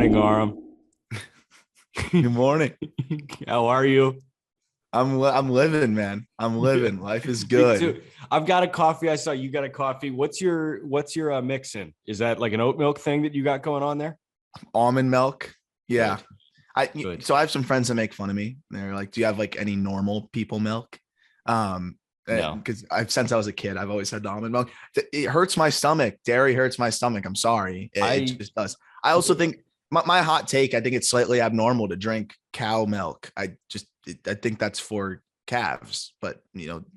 morning, Aram. Good morning. How are you? I'm living, man. I'm living. Life is Me good. too. I've got a coffee. I saw you got a coffee. What's your mix in? Is that like an oat milk thing that you got going on there? Almond milk. Yeah. Good. I Good. so I have some friends that make fun of me. They're like, "Do you have like any normal people milk?" Um, No. because I've since I was a kid, I've always had almond milk. It hurts my stomach. Dairy hurts my stomach. I'm sorry. It I just does. I also think my hot take. I think it's slightly abnormal to drink cow milk. I think that's for calves, but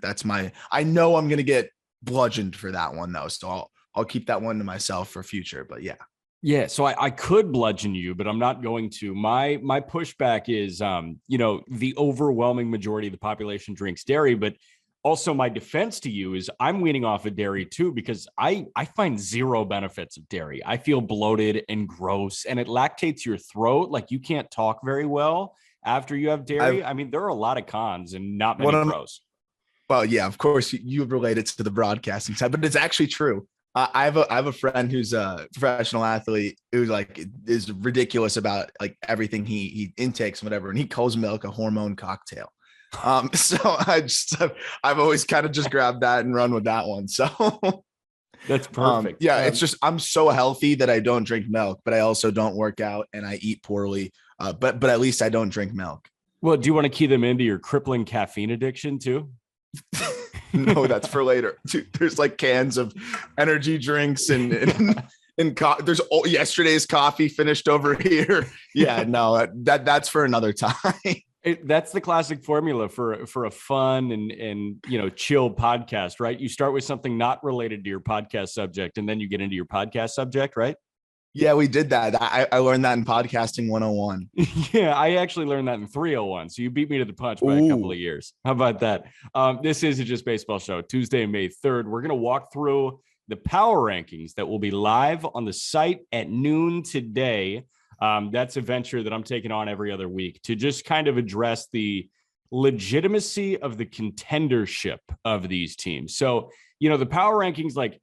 that's my. I know I'm gonna get bludgeoned for that one though, so I'll keep that one to myself for future. But yeah. Yeah, so I could bludgeon you, but I'm not going to. My pushback is the overwhelming majority of the population drinks dairy, but also my defense to you is I'm weaning off of dairy too because I find zero benefits of dairy. I feel bloated and gross and it lactates your throat, like you can't talk very well after you have I've dairy. I mean, there are a lot of cons and not one many of pros. Well, yeah, of course you relate it to the broadcasting side, but it's actually true. I have a friend who's a professional athlete who like is ridiculous about like everything he intakes and whatever, and he calls milk a hormone cocktail. So I've always kind of just grabbed that and run with that one. So That's perfect. yeah, it's just I'm so healthy that I don't drink milk, but I also don't work out and I eat poorly. But at least I don't drink milk. Well, do you want to key them into your crippling caffeine addiction too? No, that's for later. Dude, there's like cans of energy drinks and there's yesterday's coffee finished over here. Yeah, no, that's for another time. That's the classic formula for a fun and chill podcast, right? You start with something not related to your podcast subject, and then you get into your podcast subject, right? Yeah, we did that. I learned that in podcasting 101. Yeah, I actually learned that in 301. So you beat me to the punch by a couple Ooh. of years. How about that? This is a Just Baseball Show, Tuesday, May 3rd. We're going to walk through the power rankings that will be live on the site at noon today. That's a venture that I'm taking on every other week to just kind of address the legitimacy of the contendership of these teams. So, the power rankings, like,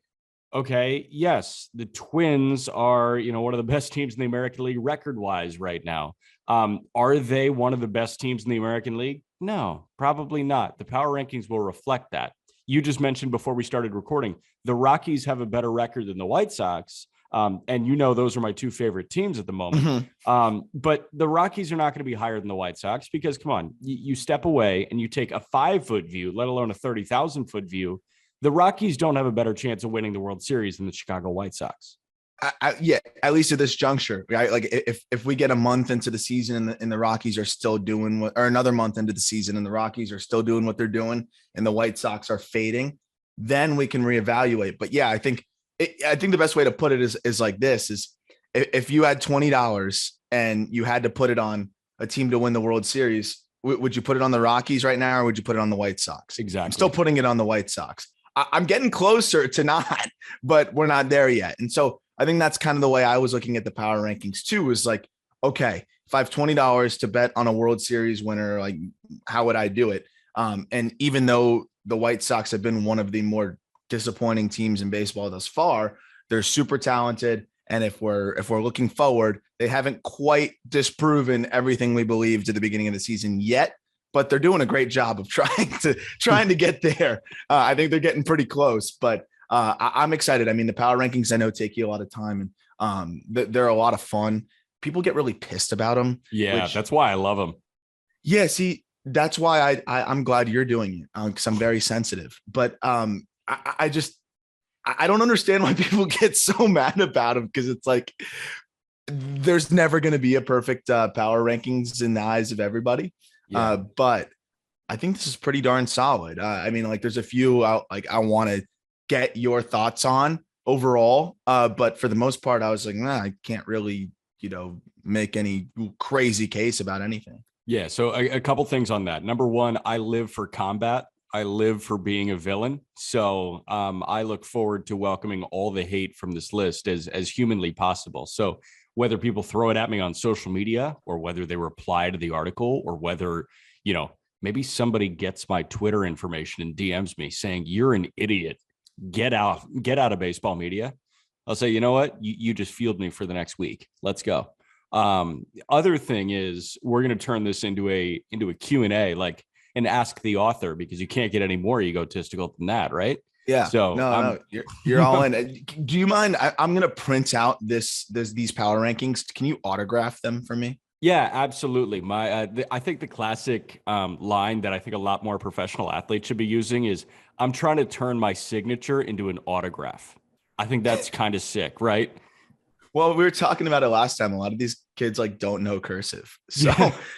okay, yes, the Twins are, one of the best teams in the American League record-wise right now. Are they one of the best teams in the American League? No, probably not. The power rankings will reflect that. You just mentioned before we started recording, the Rockies have a better record than the White Sox. And those are my two favorite teams at the moment. Mhm. But the Rockies are not going to be higher than the White Sox because, come on, you step away and you take a 5-foot view, let alone a 30,000-foot view. The Rockies don't have a better chance of winning the World Series than the Chicago White Sox. Yeah, at least at this juncture, right? Like if we get a month into the season and the Rockies are still doing or another month into the season and the Rockies are still doing what they're doing and the White Sox are fading, then we can reevaluate. But yeah, I think the best way to put it is like this: is if you had $20 and you had to put it on a team to win the World Series, would you put it on the Rockies right now or would you put it on the White Sox? Exactly. I'm still putting it on the White Sox. I'm getting closer to not, but we're not there yet. And so I think that's kind of the way I was looking at the power rankings too, is like, okay, if I have $20 to bet on a World Series winner, like how would I do it? And even though the White Sox have been one of the more disappointing teams in baseball thus far, they're super talented. And if we're looking forward, they haven't quite disproven everything we believed at the beginning of the season yet. But they're doing a great job of trying to get there. I think they're getting pretty close, but I'm excited. I mean, the power rankings I know take you a lot of time, and they're a lot of fun. People get really pissed about them. Yeah, that's why I love them. Yeah, see, that's why I'm glad you're doing it because I'm very sensitive. But I don't understand why people get so mad about them because it's like there's never going to be a perfect power rankings in the eyes of everybody. Yeah. But I think this is pretty darn solid. I mean, like there's a few I want to get your thoughts on overall. But for the most part, I was like, nah, I can't really, make any crazy case about anything. Yeah. So a couple things on that. Number one, I live for combat. I live for being a villain. So I look forward to welcoming all the hate from this list as humanly possible. So whether people throw it at me on social media or whether they reply to the article or whether, maybe somebody gets my Twitter information and DMs me saying, you're an idiot. Get out of baseball media. I'll say, you know what? You just field me for the next week. Let's go. Other thing is we're going to turn this into a Q&A, like, and ask the author, because you can't get any more egotistical than that, right? Yeah. So no, you're all in. Do you mind? I'm going to print out these power rankings. Can you autograph them for me? Yeah, absolutely. I think the classic line that I think a lot more professional athletes should be using is, I'm trying to turn my signature into an autograph. I think that's kind of sick, right? Well, we were talking about it last time. A lot of these kids like don't know cursive, so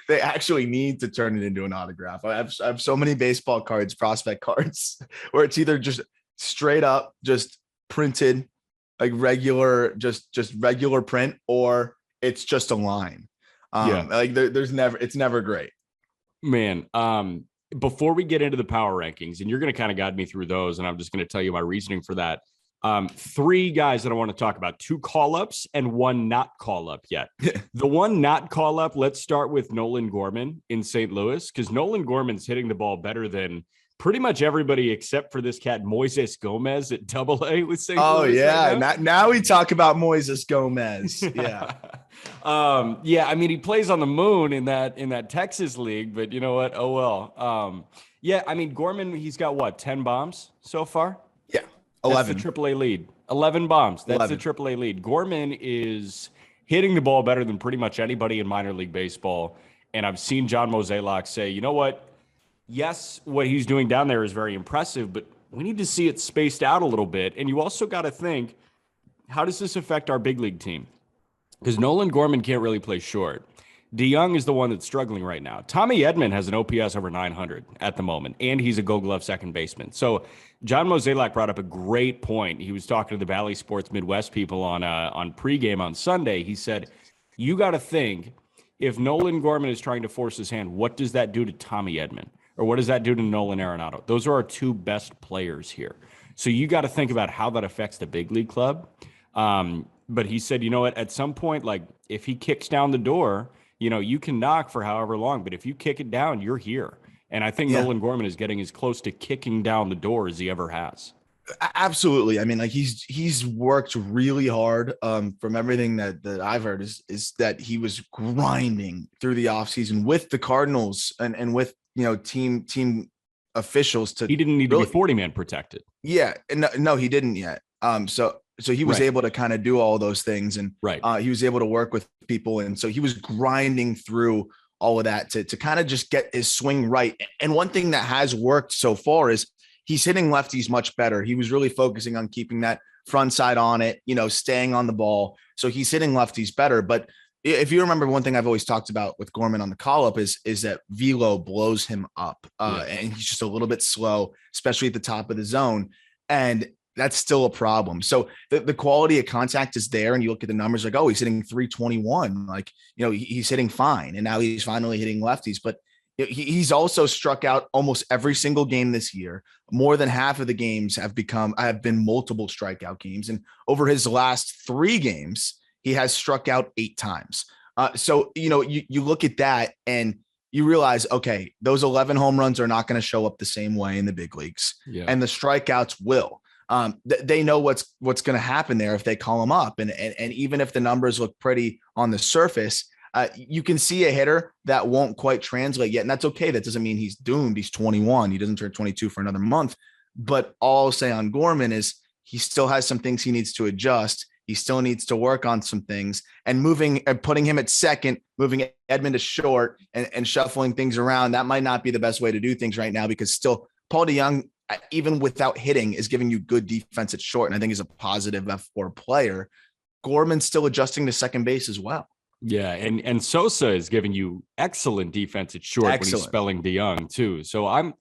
they actually need to turn it into an autograph. I have so many baseball cards, prospect cards, where it's either just straight up, just printed, like regular, just regular print, or it's just a line. Like it's never great. Man, before we get into the power rankings, and you're going to kind of guide me through those, and I'm just going to tell you my reasoning for that. 3 guys that I want to talk about, 2 call-ups and 1 not call-up yet. The one not call-up, let's start with Nolan Gorman in St. Louis, because Nolan Gorman's hitting the ball better than pretty much everybody except for this cat, Moises Gomez at AA with St. Louis. Oh, yeah. Right now we talk about Moises Gomez. Yeah. Yeah, I mean, he plays on the moon in that Texas league, but you know what? Oh, well. Yeah, I mean, Gorman, he's got what, 10 bombs so far? Yeah. 11. That's the AAA lead. 11 bombs. That's 11. the AAA lead. Gorman is hitting the ball better than pretty much anybody in minor league baseball. And I've seen John Mozeliak say, you know what? Yes, what he's doing down there is very impressive, but we need to see it spaced out a little bit. And you also got to think, how does this affect our big league team? Because Nolan Gorman can't really play short. DeYoung is the one that's struggling right now. Tommy Edmond has an OPS over 900 at the moment, and he's a Gold Glove second baseman. So John Mozeliak brought up a great point. He was talking to the Valley Sports Midwest people on pregame on Sunday. He said, you got to think, if Nolan Gorman is trying to force his hand, what does that do to Tommy Edmond? Or what does that do to Nolan Arenado? Those are our 2 best players here. So you got to think about how that affects the big league club. But he said, you know what, at some point, like, if he kicks down the door, you know, you can knock for however long, but if you kick it down, you're here. And I think Nolan Gorman is getting as close to kicking down the door as he ever has. Absolutely. I mean, like, he's worked really hard. From everything that I've heard is that he was grinding through the offseason with the Cardinals and with, you know, team officials to. He didn't need to be 40-man protected. Yeah. No, he didn't yet. So he was able to kind of do all those things, and he was able to work with people. And so he was grinding through all of that to kind of just get his swing right. And one thing that has worked so far is he's hitting lefties much better. He was really focusing on keeping that front side on it, you know, staying on the ball. So he's hitting lefties better. But if you remember, one thing I've always talked about with Gorman on the call-up is that velo blows him up. And he's just a little bit slow, especially at the top of the zone. And that's still a problem. So the quality of contact is there. And you look at the numbers like, oh, he's hitting 321. Like, you know, he's hitting fine. And now he's finally hitting lefties. But he's also struck out almost every single game this year. More than half of the games have been multiple strikeout games. And over his last 3 games, he has struck out 8 times. So, you know, you look at that and you realize, okay, those 11 home runs are not going to show up the same way in the big leagues. Yeah. And the strikeouts will. They know what's going to happen there if they call him up. And even if the numbers look pretty on the surface, you can see a hitter that won't quite translate yet. And that's okay. That doesn't mean he's doomed. He's 21. He doesn't turn 22 for another month. But all I'll say on Gorman is he still has some things he needs to adjust. He still needs to work on some things, and putting him at second, moving Edmond to short and shuffling things around. That might not be the best way to do things right now, because still Paul DeYoung, even without hitting, is giving you good defense at short. And I think he's a positive F4 player. Gorman's still adjusting to second base as well. Yeah. And Sosa is giving you excellent defense at short when he's spelling DeYoung too. So I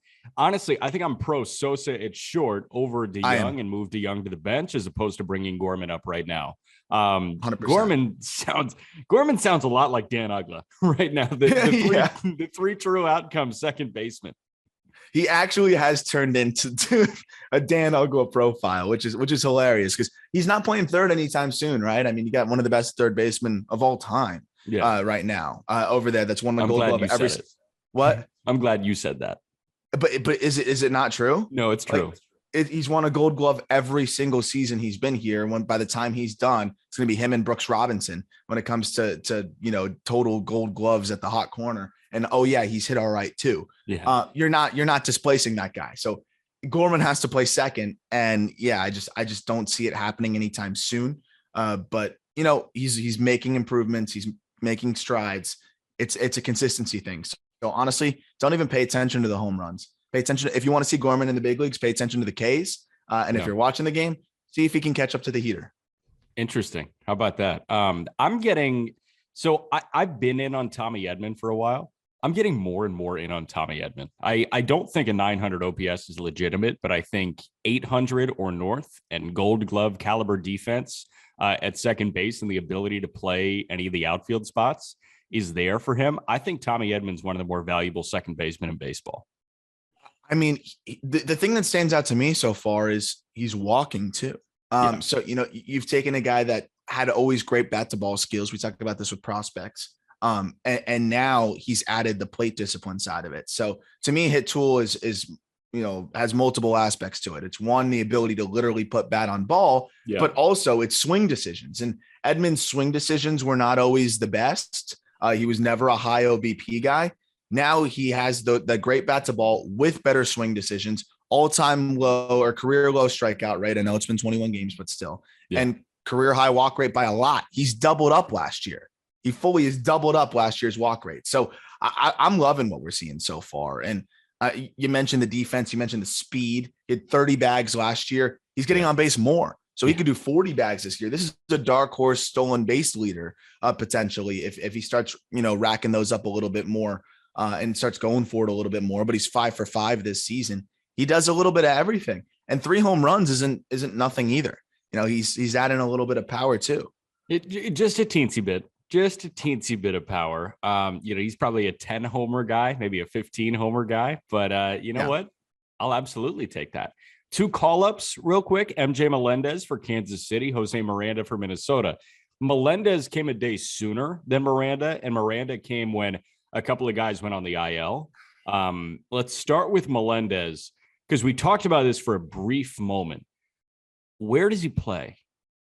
think I'm pro Sosa at short over DeYoung and move DeYoung to the bench as opposed to bringing Gorman up right now. 100%. Gorman sounds a lot like Dan Uggla right now. The 3 true outcomes second baseman. He actually has turned into a Dan Uggla profile, which is hilarious because he's not playing third anytime soon, right? I mean, you got one of the best third basemen of all time right now over there. That's won the Gold Glove every. What? I'm glad you said that. But is it not true? No, it's true. he's won a Gold Glove every single season he's been here. When by the time he's done, it's going to be him and Brooks Robinson when it comes to total Gold Gloves at the hot corner. And oh yeah, he's hit all right too. Yeah. You're not displacing that guy. So Gorman has to play second, and yeah, I just don't see it happening anytime soon. But he's making improvements. He's making strides. It's a consistency thing. So honestly, don't even pay attention to the home runs. Pay attention. If you want to see Gorman in the big leagues, pay attention to the Ks. And if you're watching the game, see if he can catch up to the heater. Interesting. How about that? I've been in on Tommy Edmond for a while. I'm getting more and more in on Tommy Edmond. I don't think a 900 OPS is legitimate, but I think 800 or north and Gold Glove caliber defense at second base and the ability to play any of the outfield spots is there for him. I think Tommy Edmond's one of the more valuable second basemen in baseball. I mean, the thing that stands out to me so far is he's walking too. So, you've taken a guy that had always great bat to ball skills. We talked about this with prospects. And now he's added the plate discipline side of it. So to me, hit tool is has multiple aspects to it. It's one, the ability to literally put bat on ball, but also it's swing decisions. And Edmund's swing decisions were not always the best. He was never a high OBP guy. Now he has the great bat to ball with better swing decisions, all-time low or career low strikeout rate. I know it's been 21 games, but still, and career high walk rate by a lot. He's doubled up last year. He fully has doubled up last year's walk rate. So I'm loving what we're seeing so far. And you mentioned the defense. You mentioned the speed. He had 30 bags last year. He's getting on base more. So he could do 40 bags this year. This is a dark horse stolen base leader potentially if he starts, racking those up a little bit more and starts going for it a little bit more. But he's 5 for 5 this season. He does a little bit of everything. And 3 home runs isn't nothing either. He's adding a little bit of power too. Just a teensy bit. Just a teensy bit of power. He's probably a 10 homer guy, maybe a 15 homer guy, but you know what? I'll absolutely take that. 2 call-ups real quick. MJ Melendez for Kansas City, Jose Miranda for Minnesota. Melendez came a day sooner than Miranda, and Miranda came when a couple of guys went on the IL. Let's start with Melendez because we talked about this for a brief moment. Where does he play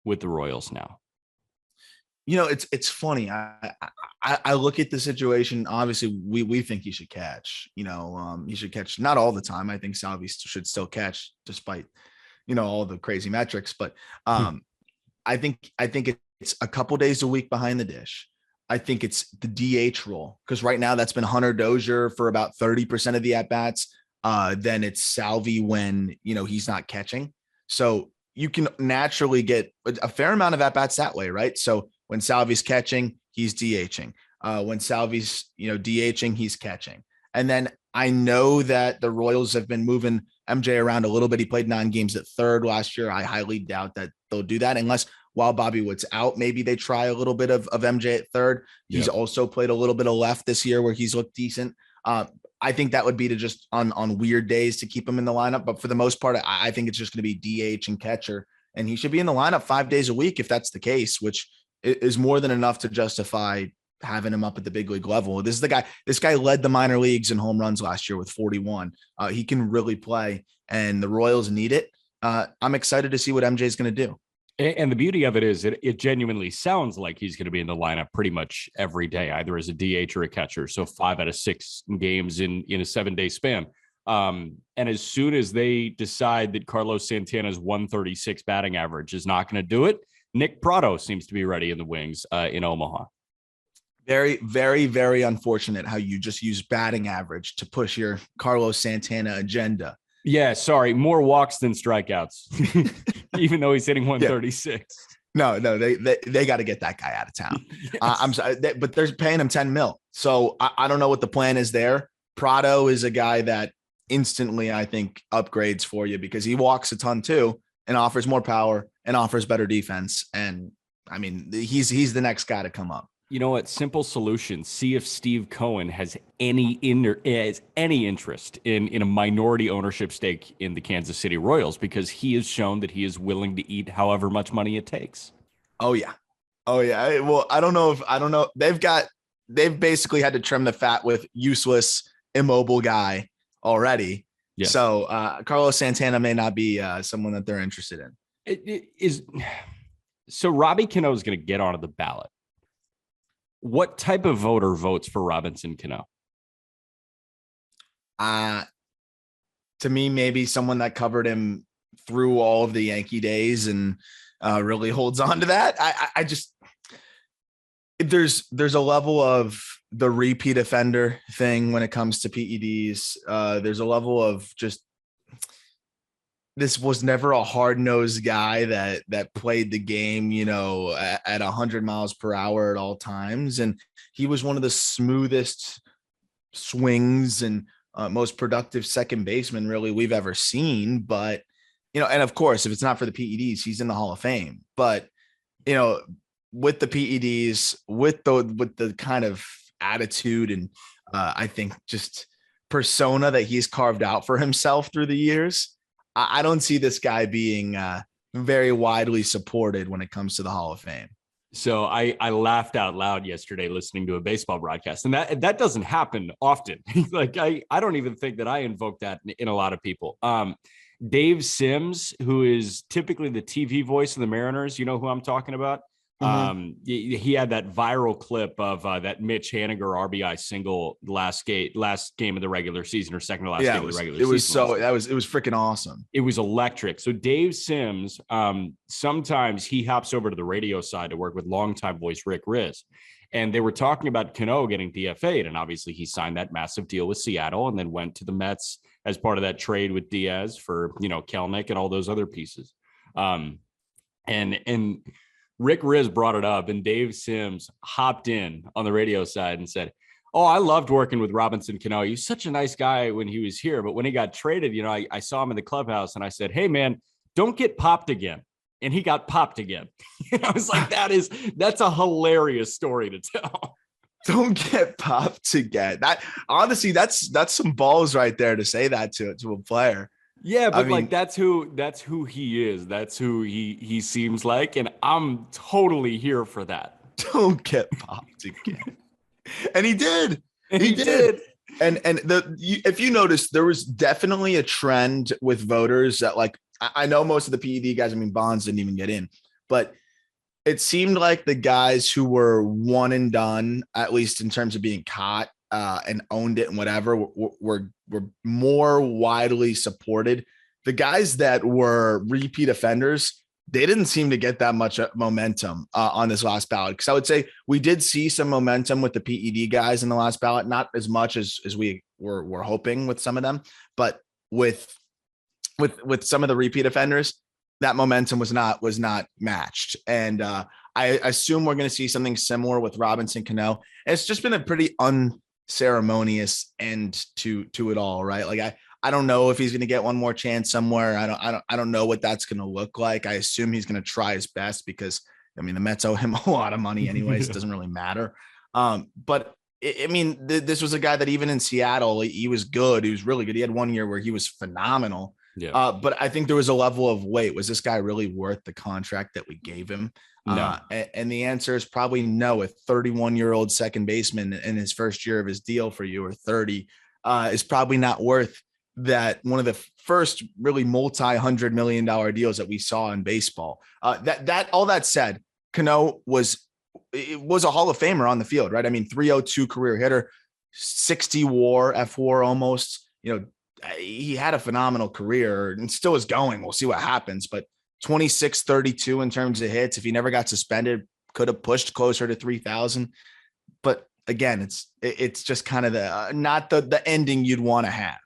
with the Royals now? It's funny. I look at the situation. Obviously, we think he should catch. He should catch not all the time. I think Salvi should still catch despite all the crazy metrics. But I think it's a couple days a week behind the dish. I think it's the DH role because right now that's been Hunter Dozier for about 30% of the at bats. Then it's Salvi when he's not catching. So you can naturally get a fair amount of at bats that way, right? So when Salvi's catching, he's DHing. When Salvi's, DHing, he's catching. And then I know that the Royals have been moving MJ around a little bit. He played 9 games at third last year. I highly doubt that they'll do that unless while Bobby Wood's out, maybe they try a little bit of MJ at third. He's also played a little bit of left this year where he's looked decent. I think that would be to just on weird days to keep him in the lineup. But for the most part, I think it's just going to be DH and catcher. And he should be in the lineup 5 days a week if that's the case, which is more than enough to justify having him up at the big league level. This guy led the minor leagues in home runs last year with 41. He can really play and the Royals need it. I'm excited to see what MJ is going to do. And the beauty of it is it genuinely sounds like he's going to be in the lineup pretty much every day, either as a DH or a catcher. So 5 out of 6 games in a 7-day span. And as soon as they decide that Carlos Santana's 136 batting average is not going to do it, Nick Pratto seems to be ready in the wings in Omaha. Very, very, very unfortunate how you just use batting average to push your Carlos Santana agenda. Yeah, sorry, more walks than strikeouts, even though he's hitting 136. No, they got to get that guy out of town. Yes. I'm sorry, but they're paying him $10 million. So I don't know what the plan is there. Pratto is a guy that instantly, I think, upgrades for you because he walks a ton too and offers more power and offers better defense. And I mean, he's the next guy to come up. You know what? Simple solution. See if Steve Cohen has any interest in a minority ownership stake in the Kansas City Royals, because he has shown that he is willing to eat however much money it takes. Oh yeah. Well, I don't know. They've basically had to trim the fat with useless, immobile guy already. Yes. So Carlos Santana may not be someone that they're interested in. It is. So Robbie Cano is going to get onto the ballot. What type of voter votes for Robinson Cano? To me, maybe someone that covered him through all of the Yankee days and really holds on to that. I just, there's a level of the repeat offender thing when it comes to PEDs. There's a level of just, this was never a hard-nosed guy that played the game, at 100 miles per hour at all times. And he was one of the smoothest swings and most productive second baseman really we've ever seen. But, and of course, if it's not for the PEDs, he's in the Hall of Fame. But, with the PEDs, with the kind of attitude and I think just persona that he's carved out for himself through the years, I don't see this guy being very widely supported when it comes to the Hall of Fame. So I laughed out loud yesterday listening to a baseball broadcast, and that doesn't happen often. Like I don't even think that I invoke that in a lot of people. Dave Sims, who is typically the TV voice of the Mariners, you know who I'm talking about? Mm-hmm. He had that viral clip of that Mitch Haniger RBI single last game of the regular season, or second to last game of the regular season. It was freaking awesome. It was electric. So Dave Sims, sometimes he hops over to the radio side to work with longtime voice Rick Riz. And they were talking about Cano getting DFA'd. And obviously he signed that massive deal with Seattle and then went to the Mets as part of that trade with Diaz for, Kelnick and all those other pieces. And Rick Riz brought it up, and Dave Sims hopped in on the radio side and said, "Oh, I loved working with Robinson Cano. He was such a nice guy when he was here. But when he got traded, I saw him in the clubhouse and I said, 'Hey man, don't get popped again.' And he got popped again." And I was like, that's a hilarious story to tell. Don't get popped again. That honestly, that's some balls right there to say that to a player. Yeah, but that's who he is. That's who he seems like, and I'm totally here for that. Don't get popped again. And he did. He did. And if you notice, there was definitely a trend with voters that, like, I know most of the PED guys, Bonds didn't even get in, but it seemed like the guys who were one and done, at least in terms of being caught and owned it and whatever, were more widely supported. The guys that were repeat offenders, they didn't seem to get that much momentum on this last ballot. Because I would say we did see some momentum with the PED guys in the last ballot, not as much as we were hoping with some of them, but with some of the repeat offenders, that momentum was not matched. And I assume we're going to see something similar with Robinson Cano. It's just been a pretty unceremonious end to it all, right? Like I don't know if he's going to get one more chance somewhere. I don't know what that's going to look like. I assume he's going to try his best because the Mets owe him a lot of money anyways. It doesn't really matter. But this was a guy that even in Seattle, he was good. He was really good. He had 1 year where he was phenomenal. Yeah. But I think there was a level of, wait, was this guy really worth the contract that we gave him? No. And the answer is probably no. A 31-year-old second baseman in his first year of his deal for you, or 30, is probably not worth that. One of the first really multi-$100 million deals that we saw in baseball. All that said, Cano was a Hall of Famer on the field, right? 302 career hitter, 60 WAR, F4 almost. He had a phenomenal career and still is going. We'll see what happens, but 26-32 in terms of hits. If he never got suspended, could have pushed closer to 3,000. But again, it's just kind of not the ending you'd want to have.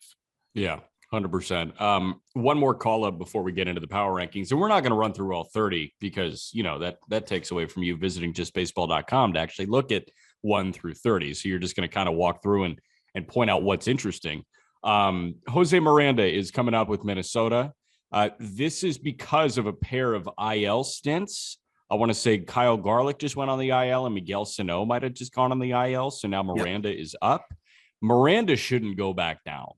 Yeah, 100%. One more call up before we get into the power rankings, and we're not going to run through all 30 because that takes away from you visiting justbaseball.com to actually look at 1 through 30. So you're just going to kind of walk through and point out what's interesting. Jose Miranda is coming up with Minnesota. This is because of a pair of IL stints. I want to say Kyle Garlick just went on the IL and Miguel Sano might have just gone on the IL. So now Miranda is up. Miranda shouldn't go back down.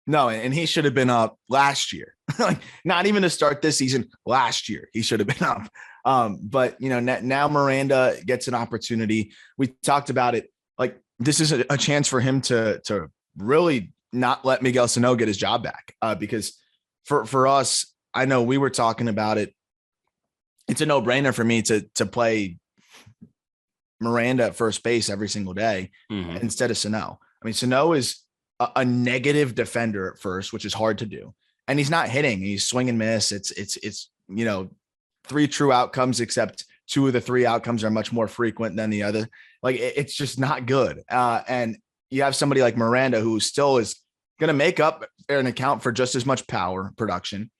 No, and he should have been up last year. Like, not even to start this season, last year he should have been up. But now Miranda gets an opportunity. We talked about it. Like, this is a chance for him to really not let Miguel Sano get his job back. Because for us, I know we were talking about it. It's a no-brainer for me to play Miranda at first base every single day instead of Sano. I mean, Sano is a negative defender at first, which is hard to do. And he's not hitting. He's swing and miss. It's 3 true outcomes, except 2 of the 3 outcomes are much more frequent than the other. Like, it's just not good. And you have somebody like Miranda, who still is going to make up an account for just as much power production.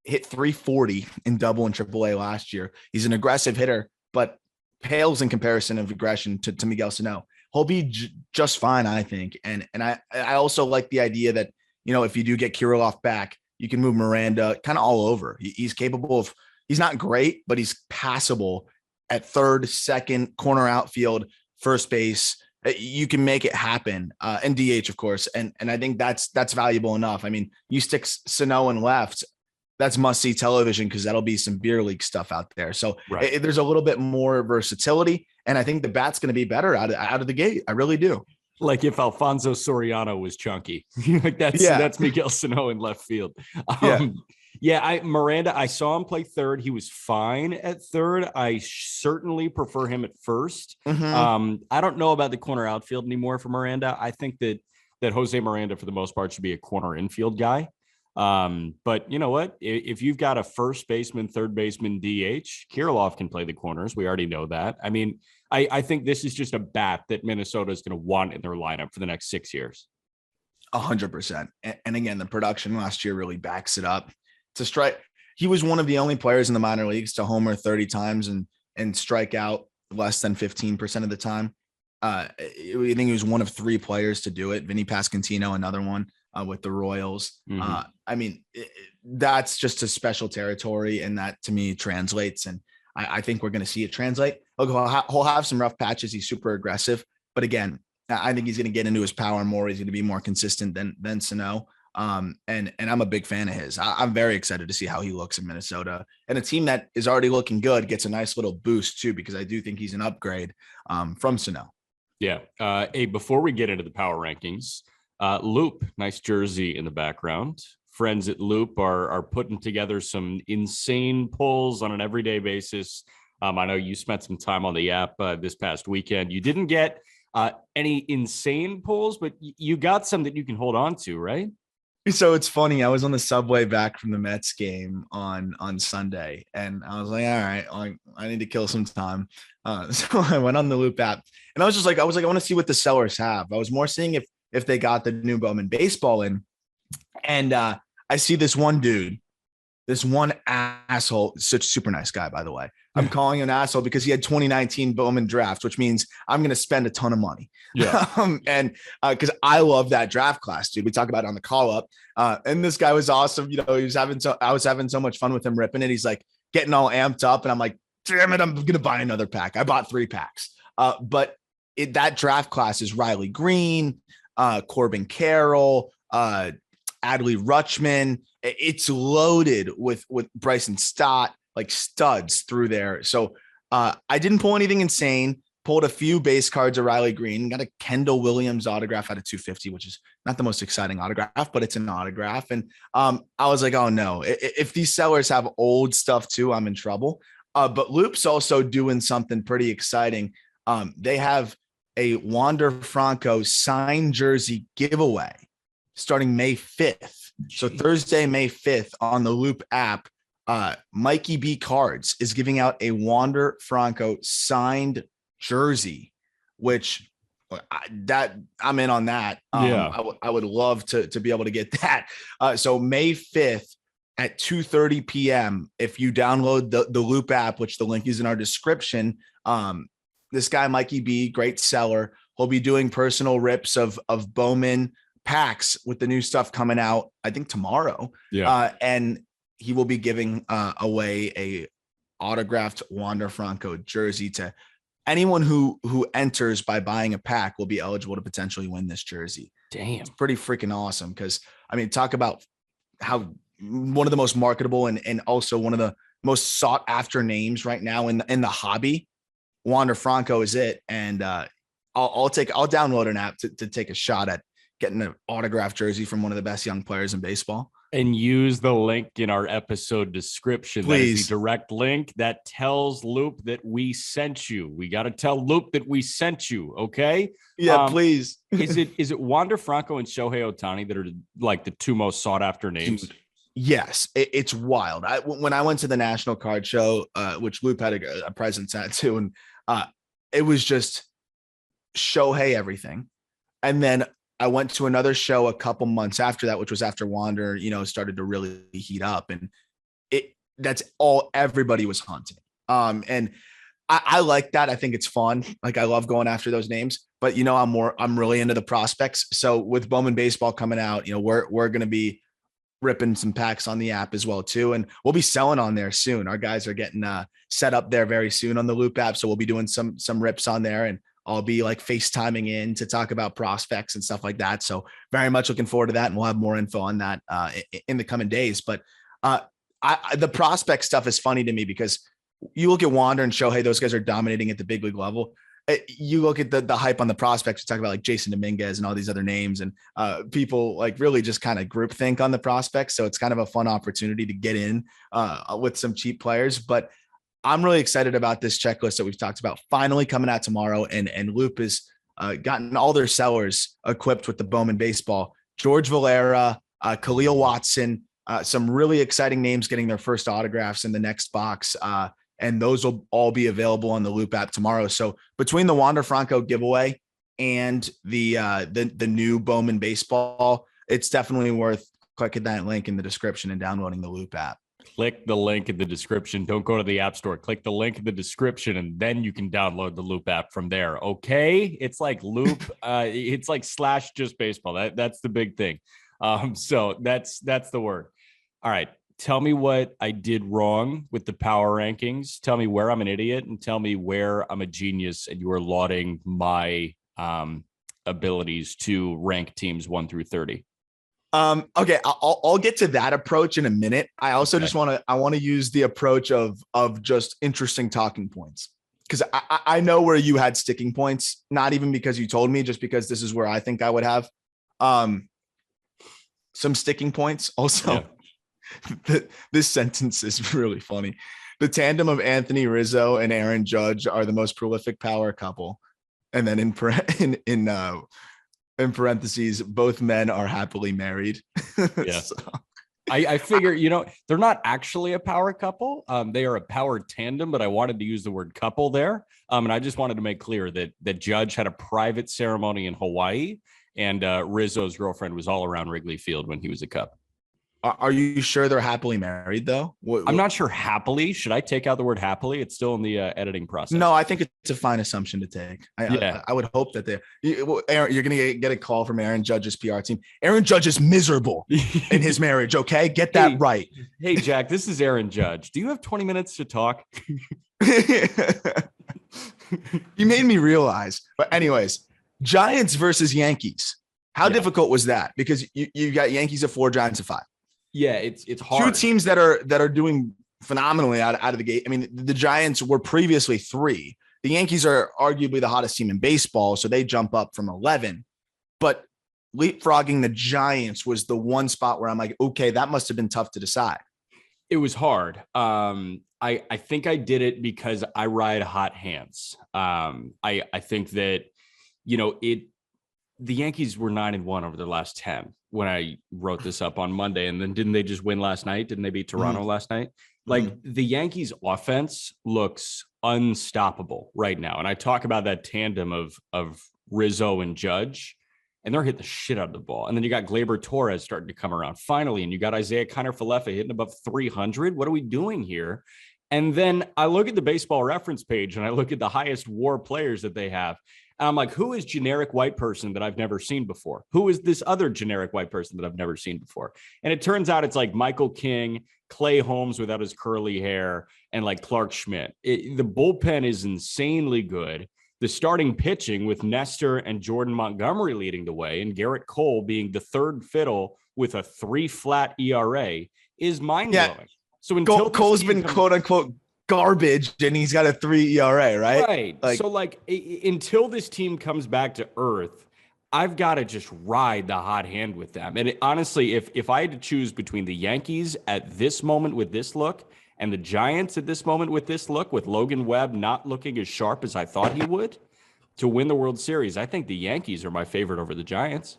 Hit 340 in double and triple A last year. He's an aggressive hitter, but pales in comparison of aggression to Miguel Sano. He'll be just fine, I think. And I also like the idea that, if you do get Kirilloff back, you can move Miranda kind of all over. He's capable of, he's not great, but he's passable at third, second, corner outfield, first base. You can make it happen. And DH, of course. And I think that's valuable enough. I mean, you stick Sano in left, that's must-see television, because that'll be some beer league stuff out there. So there's a little bit more versatility, and I think the bat's going to be better out of the gate. I really do. Like if Alfonso Soriano was chunky, like that's Miguel Sano in left field. Miranda, I saw him play third. He was fine at third. I certainly prefer him at first. I don't know about the corner outfield anymore for Miranda. I think that Jose Miranda, for the most part, should be a corner infield guy. But you know what? If you've got a first baseman, third baseman, DH, Kirilloff can play the corners. We already know that. I mean, I think this is just a bat that Minnesota is going to want in their lineup for the next 6 years. 100%. And again, the production last year really backs it up. To strike, he was one of the only players in the minor leagues to homer 30 times and strike out less than 15% of the time. I think he was one of 3 players to do it. Vinny Pasquantino, another one. With the Royals. I mean, that's just a special territory, and that to me translates. And I think we're going to see it translate. He'll have some rough patches. He's super aggressive, but again, I think he's going to get into his power more. He's going to be more consistent than Sano. And I'm a big fan of his. I'm very excited to see how he looks in Minnesota, and a team that is already looking good gets a nice little boost too, because I do think he's an upgrade from Sano. Yeah. Hey, before we get into the power rankings, Loop, nice jersey in the background. Friends at Loop are putting together some insane polls on an everyday basis. I know you spent some time on the app this past weekend. You didn't get any insane polls, but you got some that you can hold on to, right? So it's funny. I was on the subway back from the Mets game on Sunday, and I was like, all right, I need to kill some time. So I went on the Loop app, and I was like, I want to see what the sellers have. I was more seeing if they got the new Bowman baseball in. And I see this one dude, this one asshole, such a super nice guy, by the way. I'm calling him an asshole because he had 2019 Bowman drafts, which means I'm going to spend a ton of money. Yeah. And because I love that draft class, dude. We talk about it on the call up. And this guy was awesome. I was having so much fun with him ripping it. He's like getting all amped up. And I'm like, damn it, I'm going to buy another pack. I bought 3 packs. But that draft class is Riley Green, Corbin Carroll, Adley Rutschman. It's loaded with Bryson Stott, like studs through there. So I didn't pull anything insane. Pulled a few base cards of Riley Green. Got a Kendall Williams autograph out of 250, which is not the most exciting autograph, but it's an autograph. And I was like, oh no, if these sellers have old stuff too, I'm in trouble. But Loop's also doing something pretty exciting. They have a Wander Franco signed jersey giveaway starting May 5th. So Thursday, May 5th on the Loop app, Mikey B Cards is giving out a Wander Franco signed jersey, which I'm in on that. I would love to be able to get that. So May 5th at 2:30 p.m. If you download the Loop app, which the link is in our description, this guy, Mikey B, great seller. He'll be doing personal rips of Bowman packs with the new stuff coming out, I think tomorrow. Yeah. And he will be giving away a autographed Wander Franco jersey to anyone who enters by buying a pack. Will be eligible to potentially win this jersey. Damn. It's pretty freaking awesome. Cause I mean, talk about how one of the most marketable and also one of the most sought after names right now in the hobby. Wander Franco is it. And I'll download an app to take a shot at getting an autographed jersey from one of the best young players in baseball. And use the link in our episode description. Please. That is the direct link that tells Loop that we sent you. We got to tell Loop that we sent you. Okay. Yeah, please. is it Wander Franco and Shohei Ohtani that are like the two most sought after names? Dude, yes, it's wild. When I went to the National Card Show, which Loop had a presence at too, and it was just Shohei everything. And then I went to another show a couple months after that, which was after Wander, started to really heat up, and that's all everybody was hunting. And I like that. I think it's fun. Like, I love going after those names, but I'm really into the prospects. So with Bowman Baseball coming out, we're going to be ripping some packs on the app as well too. And we'll be selling on there soon. Our guys are getting set up there very soon on the Loop app. So we'll be doing some rips on there, and I'll be like FaceTiming in to talk about prospects and stuff like that. So very much looking forward to that. And we'll have more info on that in the coming days. But the prospect stuff is funny to me because you look at Wander and Shohei, those guys are dominating at the big league level. You look at the hype on the prospects, you talk about like Jason Dominguez and all these other names, and people like really just kind of group think on the prospects. So it's kind of a fun opportunity to get in with some cheap players. But I'm really excited about this checklist that we've talked about finally coming out tomorrow. And Loop has gotten all their sellers equipped with the Bowman Baseball. George Valera, Khalil Watson, some really exciting names getting their first autographs in the next box. And those will all be available on the Loop app tomorrow. So between the Wander Franco giveaway and the new Bowman Baseball, it's definitely worth clicking that link in the description and downloading the Loop app. Click the link in the description. Don't go to the App Store. Click the link in the description, and then you can download the Loop app from there. Okay, it's like Loop. It's like / just baseball. That's the big thing. So that's the word. All right. Tell me what I did wrong with the power rankings. Tell me where I'm an idiot, and tell me where I'm a genius, and you are lauding my abilities to rank teams 1 through 30. Okay, I'll get to that approach in a minute. I also just want to use the approach of just interesting talking points, because I know where you had sticking points, not even because you told me, just because this is where I think I would have some sticking points. Also, this sentence is really funny. The tandem of Anthony Rizzo and Aaron Judge are the most prolific power couple, and then in parentheses, both men are happily married. Yeah. So. I figure, they're not actually a power couple. They are a power tandem, but I wanted to use the word couple there. And I just wanted to make clear that Judge had a private ceremony in Hawaii, and Rizzo's girlfriend was all around Wrigley Field when he was a Cub. Are you sure they're happily married, though? I'm not sure happily. Should I take out the word happily? It's still in the editing process. No, I think it's a fine assumption to take. I would hope that Aaron, you're going to get a call from Aaron Judge's PR team. Aaron Judge is miserable in his marriage, okay? Get that right. Hey, Jack, this is Aaron Judge. Do you have 20 minutes to talk? You made me realize. But anyways, Giants versus Yankees. How difficult was that? Because you got Yankees at 4, Giants at 5. Yeah, it's hard. 2 teams that are doing phenomenally out of the gate. I mean, the Giants were previously 3. The Yankees are arguably the hottest team in baseball, so they jump up from 11. But leapfrogging the Giants was the one spot where I'm like, okay, that must have been tough to decide. It was hard. I think I did it because I ride hot hands. I think that, the Yankees were 9-1 over their last 10 when I wrote this up on Monday. And then didn't they just win last night? Didn't they beat Toronto last night? Like, the Yankees offense looks unstoppable right now. And I talk about that tandem of Rizzo and Judge, and they're hitting the shit out of the ball. And then you got Gleyber Torres starting to come around finally. And you got Isaiah Kiner-Falefa hitting above 300. What are we doing here? And then I look at the baseball reference page and I look at the highest WAR players that they have. And I'm like, who is generic white person that I've never seen before? Who is this other generic white person that I've never seen before? And it turns out it's like Michael King, Clay Holmes without his curly hair, and like Clark Schmidt. The bullpen is insanely good. The starting pitching with Nestor and Jordan Montgomery leading the way, and Garrett Cole being the third fiddle with a 3 flat ERA is mind-blowing. Yeah. So until Cole's been quote unquote garbage and he's got a 3 ERA, right? Right. So until this team comes back to earth, I've got to just ride the hot hand with them. And honestly, if I had to choose between the Yankees at this moment with this look and the Giants at this moment with this look, with Logan Webb not looking as sharp as I thought he would to win the World Series, I think the Yankees are my favorite over the Giants.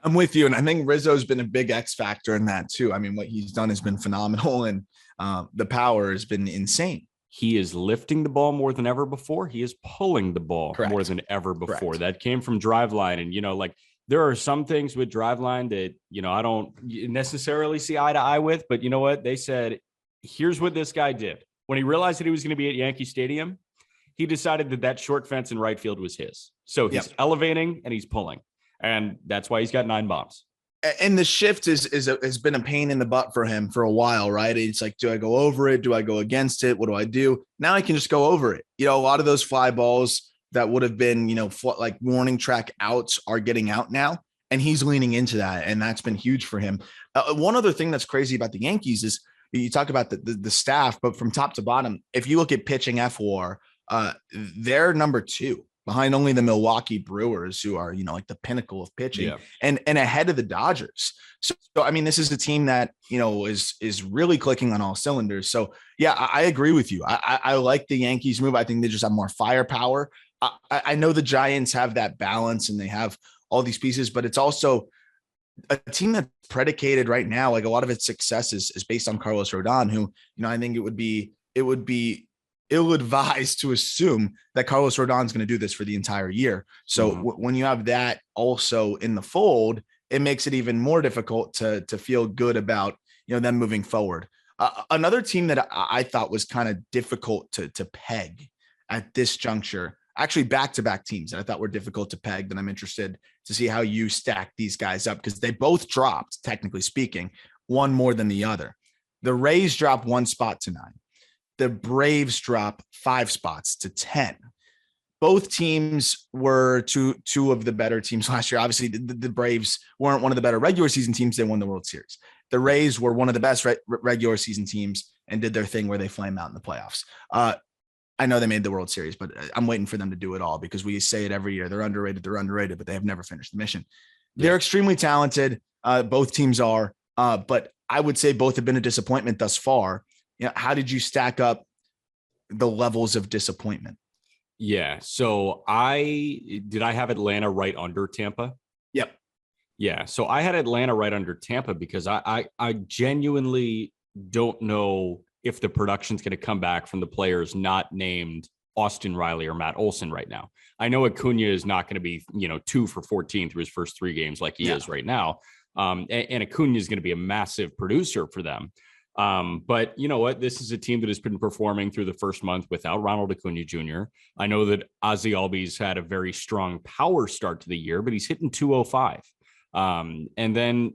I'm with you. And I think Rizzo's been a big X factor in that too. I mean, what he's done has been phenomenal, and the power has been insane. He is lifting the ball more than ever before. He is pulling the ball Correct. more than ever before. Correct. That came from Driveline. And, like there are some things with Driveline that, I don't necessarily see eye to eye with, but you know what? They said, here's what this guy did. When he realized that he was going to be at Yankee Stadium, he decided that short fence in right field was his. So he's elevating and he's pulling. And that's why he's got 9 bombs. And the shift has been a pain in the butt for him for a while, right? It's like, do I go over it? Do I go against it? What do I do? Now I can just go over it. A lot of those fly balls that would have been, like warning track outs are getting out now. And he's leaning into that. And that's been huge for him. One other thing that's crazy about the Yankees is you talk about the staff, but from top to bottom, if you look at pitching FWAR, they're number 2. Behind only the Milwaukee Brewers, who are, like the pinnacle of pitching, and ahead of the Dodgers. So, I mean, this is a team that, is really clicking on all cylinders. So, yeah, I agree with you. I like the Yankees move. I think they just have more firepower. I know the Giants have that balance and they have all these pieces, but it's also a team that's predicated right now. Like a lot of its success is based on Carlos Rodon, who, I think it would be ill-advised to assume that Carlos Rodon's going to do this for the entire year. So when you have that also in the fold, it makes it even more difficult to feel good about, them moving forward. Another team that I thought was kind of difficult to peg at this juncture, actually back-to-back teams that I thought were difficult to peg, that I'm interested to see how you stack these guys up, because they both dropped, technically speaking, one more than the other. The Rays dropped 1 spot to 9. The Braves drop 5 spots to 10. Both teams were two of the better teams last year. Obviously, the Braves weren't one of the better regular season teams. They won the World Series. The Rays were one of the best regular season teams and did their thing where they flame out in the playoffs. I know they made the World Series, but I'm waiting for them to do it all, because we say it every year. They're underrated, but they have never finished the mission. They're extremely talented. Both teams are, but I would say both have been a disappointment thus far. How did you stack up the levels of disappointment? Yeah. So I have Atlanta right under Tampa. Yep. Yeah. So I had Atlanta right under Tampa because I genuinely don't know if the production's going to come back from the players not named Austin Riley or Matt Olson right now. I know Acuna is not going to be, 2 for 14 through his first 3 games like he is right now. And Acuna is going to be a massive producer for them. But you know what? This is a team that has been performing through the first month without Ronald Acuna Jr. I know that Ozzie Albies had a very strong power start to the year, but he's hitting 205. And then,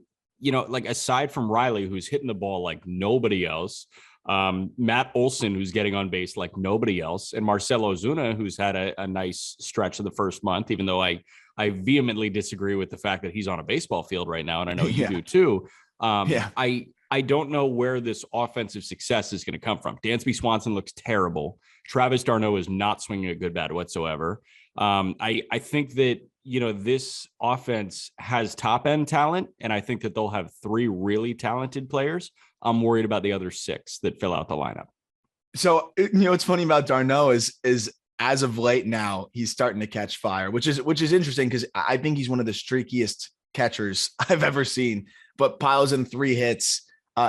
aside from Riley, who's hitting the ball like nobody else, Matt Olson, who's getting on base like nobody else, and Marcelo Ozuna, who's had a nice stretch of the first month, even though I vehemently disagree with the fact that he's on a baseball field right now. And I know you do too. I don't know where this offensive success is going to come from. Dansby Swanson looks terrible. Travis d'Arnaud is not swinging a good bat whatsoever. I think that, this offense has top end talent, and I think that they'll have 3 really talented players. I'm worried about the other 6 that fill out the lineup. So, what's funny about d'Arnaud is as of late now, he's starting to catch fire, which is interesting, because I think he's one of the streakiest catchers I've ever seen, but piles in 3 hits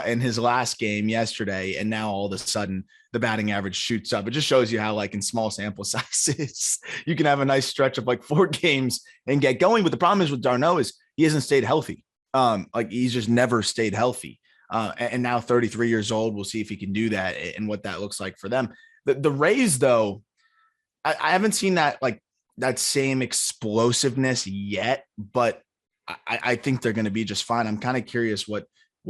in his last game yesterday. And now all of a sudden the batting average shoots up. It just shows you how, in small sample sizes, you can have a nice stretch of 4 games and get going. But the problem is with d'Arnaud is he hasn't stayed healthy. He's just never stayed healthy. And now 33 years old, we'll see if he can do that and what that looks like for them. The Rays, though, I haven't seen that same explosiveness yet, but I think they're going to be just fine. I'm kind of curious what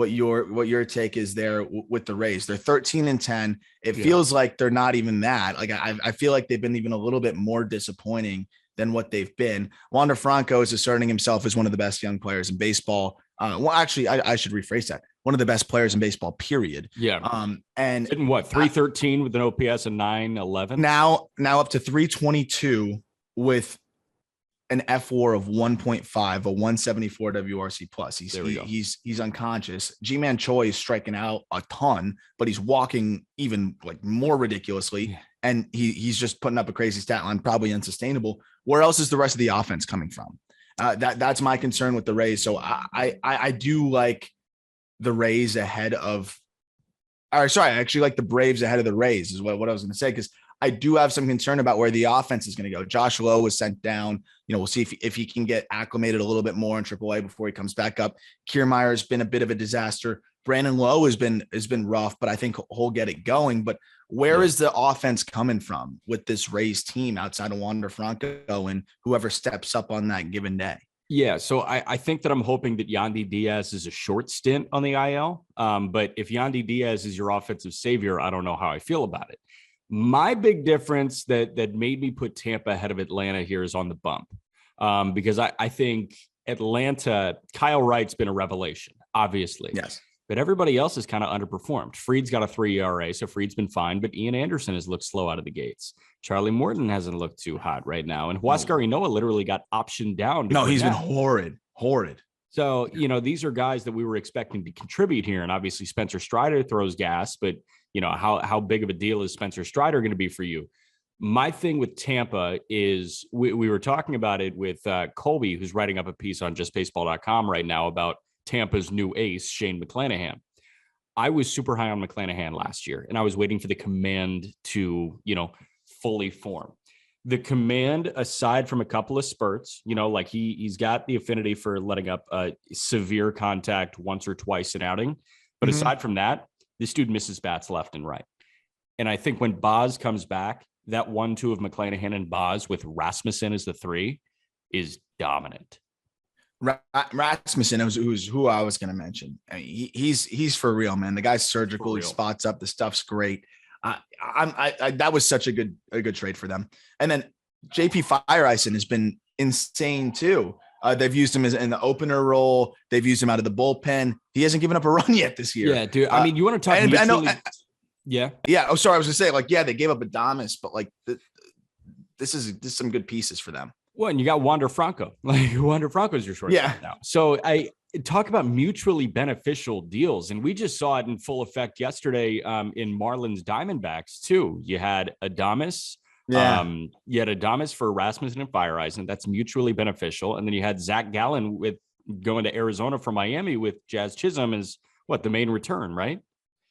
your take is there with the Rays. They're 13-10. It feels like they're not even that. I feel like they've been even a little bit more disappointing than what they've been. Wander Franco is asserting himself as one of the best young players in baseball. Actually, I should rephrase that. One of the best players in baseball, period. Yeah. And hitting 313 with an OPS of 911. Now up to 322 with an F4 of 1.5, a 174 WRC plus. There we go. He's unconscious. G-Man Choi is striking out a ton, but he's walking even like more ridiculously. Yeah. And he's just putting up a crazy stat line, probably unsustainable. Where else is the rest of the offense coming from? That's my concern with the Rays. So I do like the Rays ahead of, or sorry, I actually like the Braves ahead of the Rays is what I was going to say, because I do have some concern about where the offense is going to go. Josh Lowe was sent down. We'll see if he can get acclimated a little bit more in AAA before he comes back up. Kiermaier has been a bit of a disaster. Brandon Lowe has been rough, but I think he'll get it going. But where is the offense coming from with this Rays team outside of Wander Franco and whoever steps up on that given day? Yeah, so I think that I'm hoping that Yandy Diaz is a short stint on the IL. But if Yandy Diaz is your offensive savior, I don't know how I feel about it. My big difference that made me put Tampa ahead of Atlanta here is on the bump, because I think Atlanta, Kyle Wright's been a revelation, obviously. Yes. But everybody else has kind of underperformed. Fried's got a 3 ERA, so Fried's been fine, but Ian Anderson has looked slow out of the gates. Charlie Morton hasn't looked too hot right now. And Huascar Ynoa literally got optioned down. No, he's been horrid. So, these are guys that we were expecting to contribute here. And obviously Spencer Strider throws gas, but how big of a deal is Spencer Strider going to be for you? My thing with Tampa is we were talking about it with Colby, who's writing up a piece on justbaseball.com right now about Tampa's new ace, Shane McClanahan. I was super high on McClanahan last year, and I was waiting for the command to, fully form. The command, aside from a couple of spurts, like he's got the affinity for letting up severe contact once or twice an outing. But aside from that, this dude misses bats left and right. And I think when Boz comes back, that 1-2 of McClanahan and Boz with Rasmussen as the 3 is dominant. Rasmussen, who's who I was going to mention. I mean, he's for real, man. The guy's surgical. He spots up. The stuff's great. That was such a good trade for them. And then JP Fireison has been insane too. They've used him as in the opener role. They've used him out of the bullpen. He hasn't given up a run yet this year. Yeah, dude. I mean, you want to talk? I know. Yeah. Oh, sorry. I was going to say, they gave up Adames, but this is some good pieces for them. Well, and you got Wander Franco. Wander Franco is your shortstop now. So I talk about mutually beneficial deals, and we just saw it in full effect yesterday in Marlins Diamondbacks too. You had Adames. You had Adames for Rasmussen and Fireison. That's mutually beneficial. And then you had Zach Gallen with going to Arizona from Miami with Jazz Chisholm as the main return, right?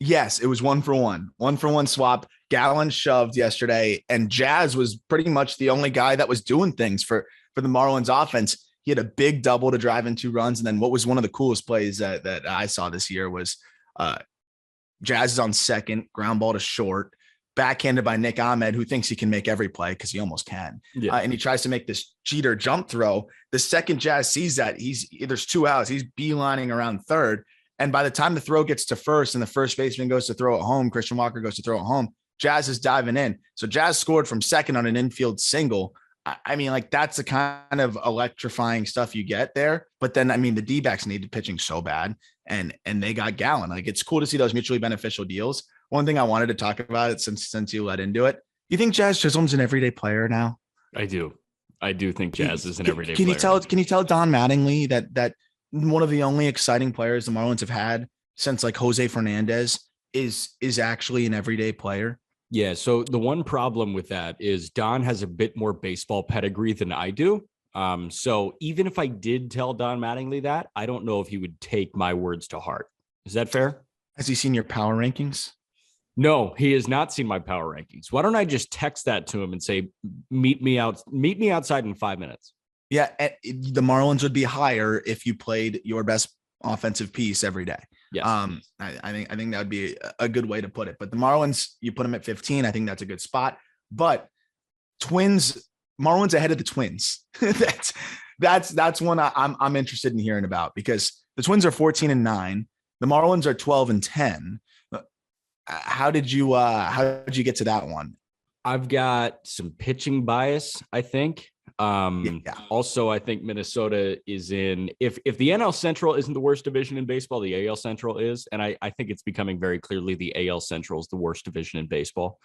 Yes, it was 1-for-1 swap. Gallen shoved yesterday, and Jazz was pretty much the only guy that was doing things for the Marlins offense. He had a big double to drive in 2 runs. And then what was one of the coolest plays that I saw this year was Jazz is on second, ground ball to short, backhanded by Nick Ahmed, who thinks he can make every play because he almost can. Yeah. And he tries to make this Jeter jump throw. The second Jazz sees that, there's 2 outs. He's beelining around third. And by the time the throw gets to first and the first baseman goes to throw it home, Christian Walker goes to throw it home, Jazz is diving in. So Jazz scored from second on an infield single. I mean, that's the kind of electrifying stuff you get there. But then, the D-backs needed pitching so bad, and they got Gallen. It's cool to see those mutually beneficial deals. One thing I wanted to talk about it since you led into it. You think Jazz Chisholm's an everyday player now? I do think Jazz is an everyday player. Can you tell Don Mattingly that one of the only exciting players the Marlins have had since Jose Fernandez is actually an everyday player? Yeah. So the one problem with that is Don has a bit more baseball pedigree than I do. So even if I did tell Don Mattingly that, I don't know if he would take my words to heart. Is that fair? Has he seen your power rankings? No, he has not seen my power rankings. Why don't I just text that to him and say, meet me outside in 5 minutes. Yeah. The Marlins would be higher if you played your best offensive piece every day. Yes. I think that would be a good way to put it. But the Marlins, you put them at 15. I think that's a good spot. But Marlins ahead of the Twins. that's one I'm interested in hearing about, because the Twins are 14-9. The Marlins are 12-10. How did you get to that one? I've got some pitching bias, I think. Also, I think Minnesota is in, if the NL Central isn't the worst division in baseball, the AL Central is. And I think it's becoming very clearly the AL Central is the worst division in baseball.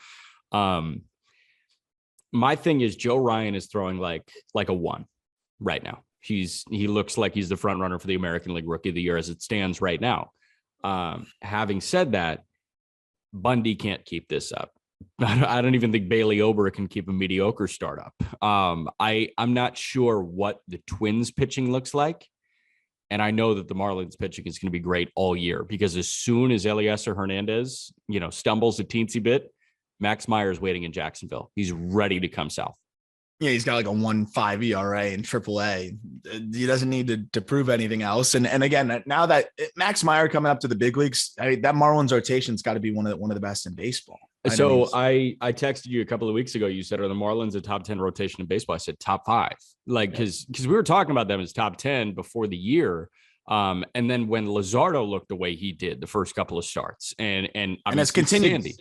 My thing is Joe Ryan is throwing like a 1. right now. He looks like he's the front runner for the American League Rookie of the Year as it stands right now. Having said that, Bundy can't keep this up. I don't even think Bailey Ober can keep a mediocre start up. I'm not sure what the Twins pitching looks like. And I know that the Marlins pitching is going to be great all year, because as soon as Eliezer Hernandez, stumbles a teensy bit, Max Meyer's waiting in Jacksonville. He's ready to come south. Yeah, he's got like a 1.5 ERA in AAA. He doesn't need to prove anything else. And again, now that Max Meyer coming up to the big leagues, that Marlins rotation's got to be one of the best in baseball. So I texted you a couple of weeks ago. You said, are the Marlins a top 10 rotation in baseball? I said top 5, because we were talking about them as top 10 before the year. And then when Luzardo looked the way he did the first couple of starts, and that's continued. Sandy.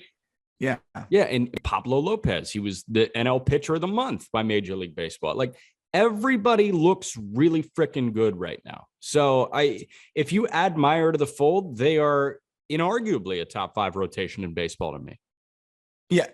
Yeah. And Pablo Lopez, he was the NL Pitcher of the Month by Major League Baseball. Like, everybody looks really freaking good right now. So if you add Meyer to the fold, they are inarguably a top 5 rotation in baseball to me. Yeah.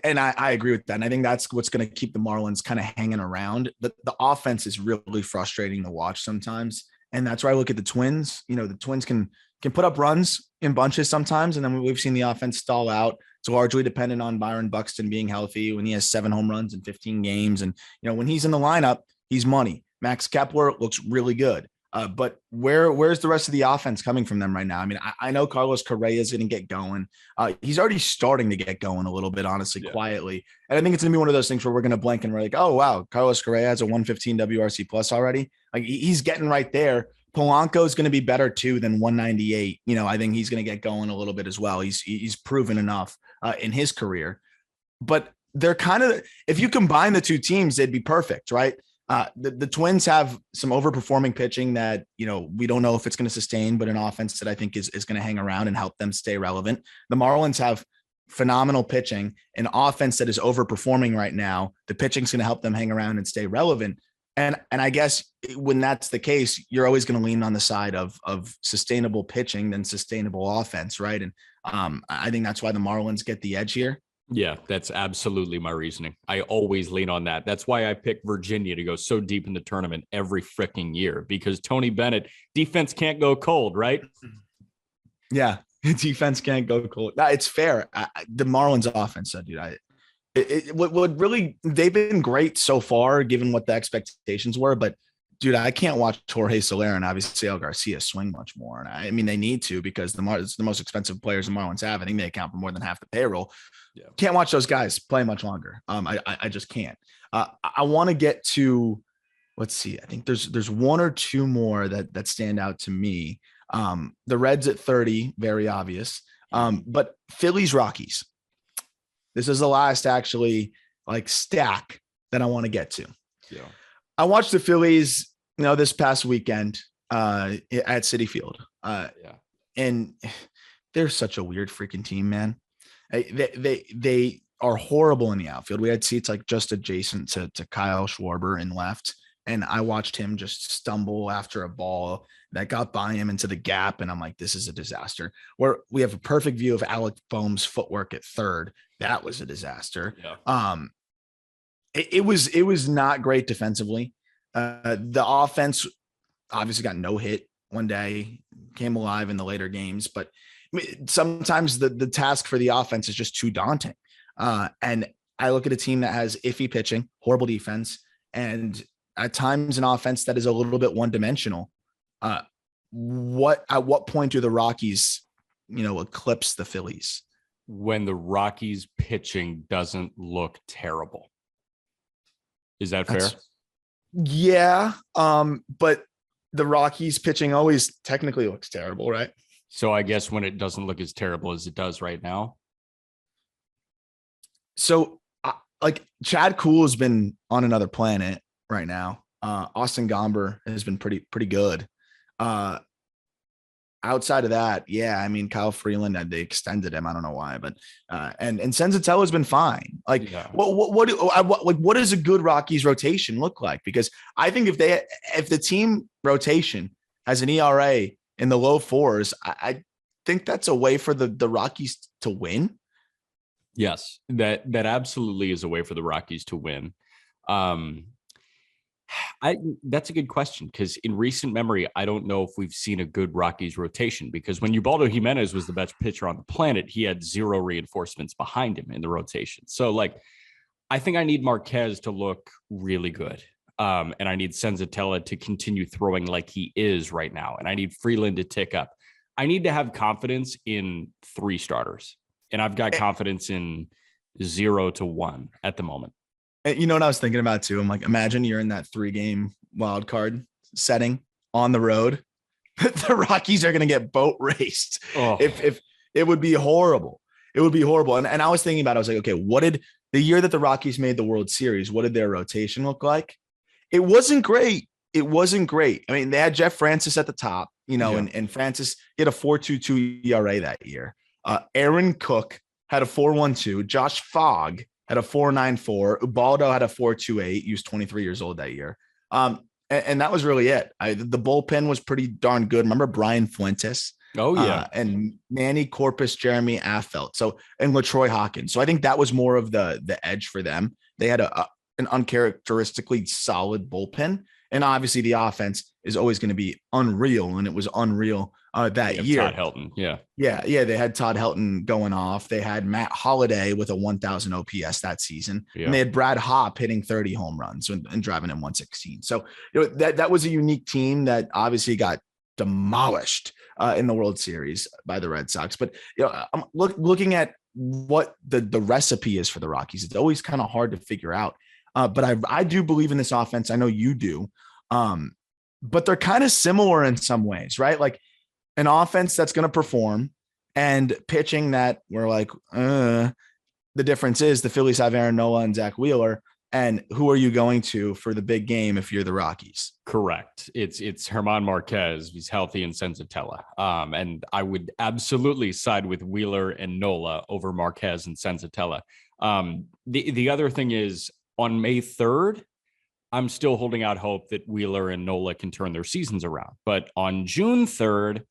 And I agree with that. And I think that's what's going to keep the Marlins kind of hanging around. The offense is really frustrating to watch sometimes. And that's where I look at the Twins. The Twins can put up runs in bunches sometimes. And then we've seen the offense stall out. It's largely dependent on Byron Buxton being healthy when he has 7 home runs in 15 games. And, when he's in the lineup, he's money. Max Kepler looks really good. But where's the rest of the offense coming from them right now? I mean, I know Carlos Correa is going to get going. He's already starting to get going a little bit, honestly, quietly. And I think it's going to be one of those things where we're going to blink and we're like, oh, wow, Carlos Correa has a 115 WRC plus already. Like, he's getting right there. Polanco is going to be better too than 198. I think he's going to get going a little bit as well. He's proven enough in his career, but they're kind of, if you combine the two teams, they'd be perfect, right? The Twins have some overperforming pitching that, we don't know if it's going to sustain, but an offense that I think is going to hang around and help them stay relevant. The Marlins have phenomenal pitching, an offense that is overperforming right now. The pitching is going to help them hang around and stay relevant. And I guess when that's the case, you're always going to lean on the side of sustainable pitching than sustainable offense, right? And I think that's why the Marlins get the edge here. Yeah, that's absolutely my reasoning. I always lean on that. That's why I picked Virginia to go so deep in the tournament every freaking year, because Tony Bennett, defense can't go cold, right? Yeah, defense can't go cold. No, it's fair. The Marlins offense, dude, what really, they've been great so far, given what the expectations were. But dude, I can't watch Jorge Soler and obviously El Garcia swing much more. And I mean, they need to, because it's the most expensive players the Marlins have. I think they account for more than half the payroll. Yeah. Can't watch those guys play much longer. I just can't. I want to get to, let's see. I think there's one or two more that stand out to me. The Reds at 30, very obvious. But Phillies Rockies. This is the last actually stack that I want to get to. Yeah. I watched the Phillies, this past weekend at Citi Field. And they're such a weird freaking team, man. They are horrible in the outfield. We had seats just adjacent to Kyle Schwarber in left. And I watched him just stumble after a ball that got by him into the gap. And I'm like, this is a disaster. Where we have a perfect view of Alec Bowm's footwork at third. That was a disaster. Yeah. It was not great defensively. The offense obviously got no hit one day, came alive in the later games, but sometimes the task for the offense is just too daunting. And I look at a team that has iffy pitching, horrible defense, and at times an offense that is a little bit one-dimensional. At what point do the Rockies, eclipse the Phillies? When the Rockies pitching doesn't look terrible. Is that fair? Yeah. But the Rockies pitching always technically looks terrible, right? So I guess when it doesn't look as terrible as it does right now. So Chad Kuhl has been on another planet right now. Austin Gomber has been pretty good. Outside of that, yeah, I mean, Kyle Freeland, they extended him. I don't know why, but and Senzatella has been fine. What does a good Rockies rotation look like? Because I think if the team rotation has an ERA in the low 4s, I think that's a way for the Rockies to win. Yes, that absolutely is a way for the Rockies to win. That's a good question, because in recent memory, I don't know if we've seen a good Rockies rotation, because when Ubaldo Jimenez was the best pitcher on the planet, he had zero reinforcements behind him in the rotation. So like, I think I need Marquez to look really good. And I need Senzatella to continue throwing like he is right now. And I need Freeland to tick up. I need to have confidence in 3 starters. And I've got confidence in 0 to 1 at the moment. And you know what I was thinking about too? I'm like, imagine you're in that 3-game wild card setting on the road. The Rockies are going to get boat raced. Oh. If it would be horrible. It would be horrible. And I was thinking about it. I was like, okay, what did the year that the Rockies made the World Series, what did their rotation look like? It wasn't great. It wasn't great. I mean, they had Jeff Francis at the top, you know, and Francis hit a 4.22 ERA that year. Aaron Cook had a 4.12. Josh Fogg had a 4.94. Ubaldo had a 4.28. He was 23 years old that year. And that was really it. The bullpen was pretty darn good. Remember Brian Fuentes? Oh, yeah. And Manny Corpus, Jeremy Affeldt. So, and LaTroy Hawkins. So I think that was more of the edge for them. They had an uncharacteristically solid bullpen. And obviously the offense is always going to be unreal. And it was unreal that year. Todd Helton. Yeah. They had Todd Helton going off. They had Matt Holliday with a 1,000 OPS that season. Yeah. And they had Brad Hopp hitting 30 home runs and driving in 116. So that was a unique team that obviously got demolished in the World Series by the Red Sox. But I'm looking at what the recipe is for the Rockies. It's always kind of hard to figure out. But I do believe in this offense. I know you do. But they're kind of similar in some ways, right? Like an offense that's going to perform and pitching that we're like, the difference is the Phillies have Aaron Nola and Zach Wheeler. And who are you going to for the big game if you're the Rockies? Correct. It's German Marquez. He's healthy, and Senzatella. And I would absolutely side with Wheeler and Nola over Marquez and Senzatella. The other thing is, on May 3rd, I'm still holding out hope that Wheeler and Nola can turn their seasons around. But on June 3rd,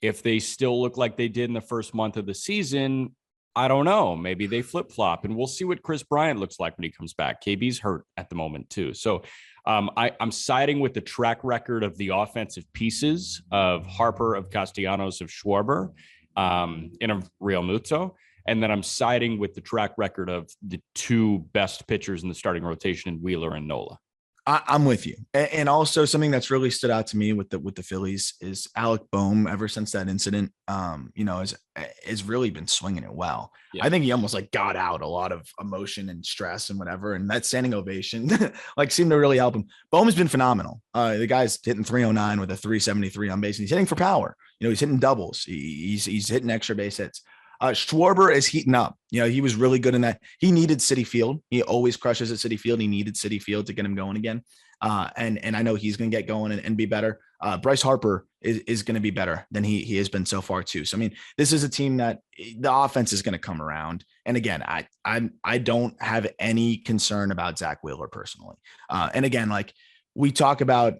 if they still look like they did in the first month of the season, I don't know. Maybe they flip-flop, and we'll see what Chris Bryant looks like when he comes back. KB's hurt at the moment too. So I'm siding with the track record of the offensive pieces of Harper, of Castellanos, of Schwarber, and of Real Muto. And then I'm siding with the track record of the 2 best pitchers in the starting rotation, in Wheeler and Nola. I'm with you. And also something that's really stood out to me with the Phillies is Alec Bowm. Ever since that incident, has really been swinging it well. Yeah. I think he almost like got out a lot of emotion and stress and whatever. And that standing ovation like seemed to really help him. Bowm's been phenomenal. The guy's hitting 309 with a 373 on base. And he's hitting for power. He's hitting doubles. He's hitting extra base hits. Schwarber is heating up. He was really good in that. He needed Citi Field. He always crushes at Citi Field. He needed Citi Field to get him going again. And I know he's going to get going and be better. Bryce Harper is going to be better than he has been so far too. So, I mean, this is a team that the offense is going to come around. And again, I don't have any concern about Zach Wheeler personally. And again, like we talk about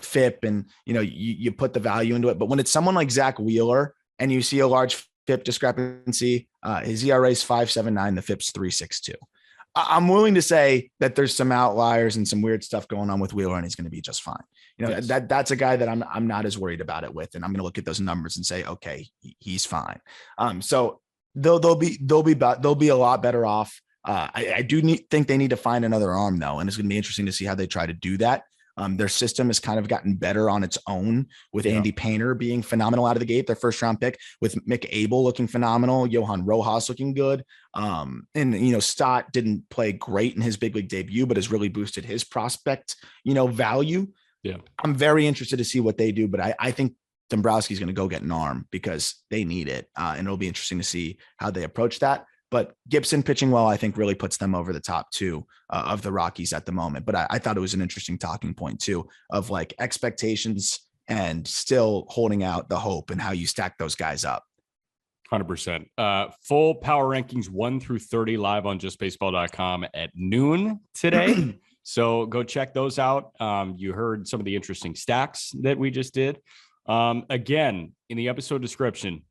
FIP and, you put the value into it, but when it's someone like Zach Wheeler and you see a large FIP discrepancy, his ERA is 5.79, the FIP's 3.62. I'm willing to say that there's some outliers and some weird stuff going on with Wheeler, and he's going to be just fine. Yes. That's a guy that I'm not as worried about it with, and I'm going to look at those numbers and say, okay, he's fine. So they'll be a lot better off. I think they need to find another arm though, and it's going to be interesting to see how they try to do that. Their system has kind of gotten better on its own with Andy Painter being phenomenal out of the gate, their 1st round pick, with Mick Abel looking phenomenal, Johan Rojas looking good. And Stott didn't play great in his big league debut, but has really boosted his prospect, value. Yeah. I'm very interested to see what they do, but I think Dombrowski's going to go get an arm because they need it. And it'll be interesting to see how they approach that. But Gibson pitching well, I think, really puts them over the top 2 of the Rockies at the moment. But I thought it was an interesting talking point too, of like expectations and still holding out the hope and how you stack those guys up. 100%. Full power rankings 1 through 30 live on justbaseball.com at noon today. So go check those out. You heard some of the interesting stacks that we just did. Again, in the episode description,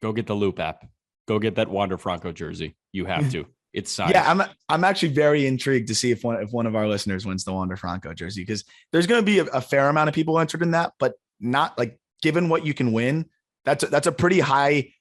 go get the Loop app. Go get that Wander Franco jersey. You have to. it's signed. Yeah, I'm actually very intrigued to see if one of our listeners wins the Wander Franco jersey, because there's going to be a fair amount of people entered in that, but not like, given what you can win, that's a pretty high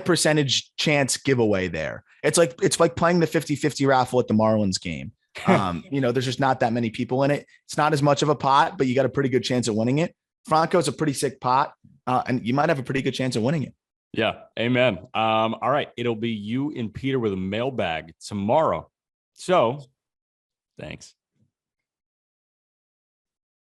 percentage chance giveaway there. It's like playing the 50-50 raffle at the Marlins game. There's just not that many people in it. It's not as much of a pot, but you got a pretty good chance of winning it. Franco's a pretty sick pot, and you might have a pretty good chance of winning it. Yeah. Amen. All right. It'll be you and Peter with a mailbag tomorrow. So thanks.